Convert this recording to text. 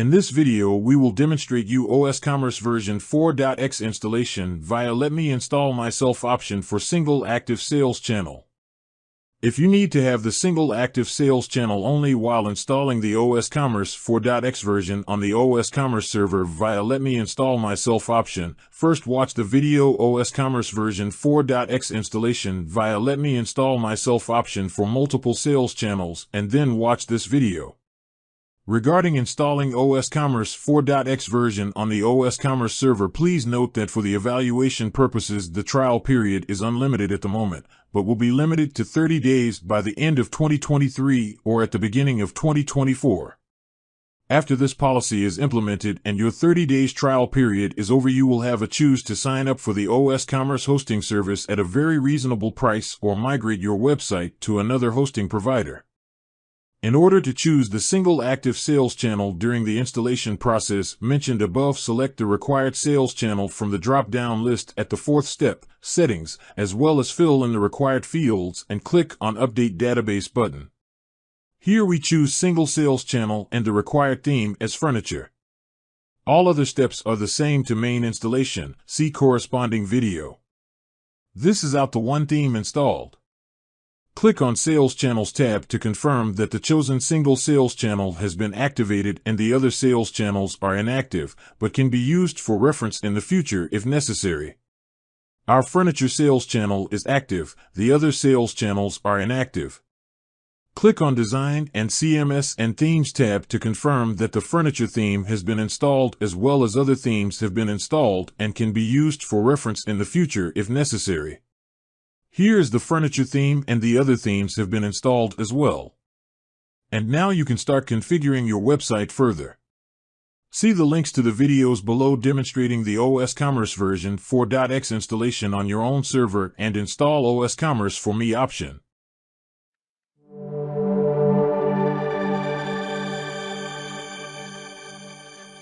In this video we will demonstrate you osCommerce version 4.x installation via Let Me Install Myself option for single active sales channel. If you need to have the single active sales channel only while installing the osCommerce 4.x version on the osCommerce server via Let Me Install Myself option, first watch the video osCommerce version 4.x installation via Let Me Install Myself option for multiple sales channels and then watch this video. Regarding installing osCommerce 4.x version on the osCommerce server, please note that for the evaluation purposes the trial period is unlimited at the moment, but will be limited to 30 days by the end of 2023 or at the beginning of 2024. After this policy is implemented and your 30 days trial period is over, you will have a choose to sign up for the osCommerce hosting service at a very reasonable price or migrate your website to another hosting provider. In order to choose the single active sales channel during the installation process mentioned above, select the required sales channel from the drop-down list at the fourth step, Settings, as well as fill in the required fields and click on Update Database button. Here we choose single sales channel and the required theme as furniture. All other steps are the same to main installation, see corresponding video. This is out the one theme installed. Click on Sales Channels tab to confirm that the chosen single sales channel has been activated and the other sales channels are inactive, but can be used for reference in the future if necessary. Our furniture sales channel is active, the other sales channels are inactive. Click on Design and CMS and Themes tab to confirm that the furniture theme has been installed as well as other themes have been installed and can be used for reference in the future if necessary. Here is the furniture theme and the other themes have been installed as well. And now you can start configuring your website further. See the links to the videos below demonstrating the osCommerce version 4.x installation on your own server and install osCommerce for me option.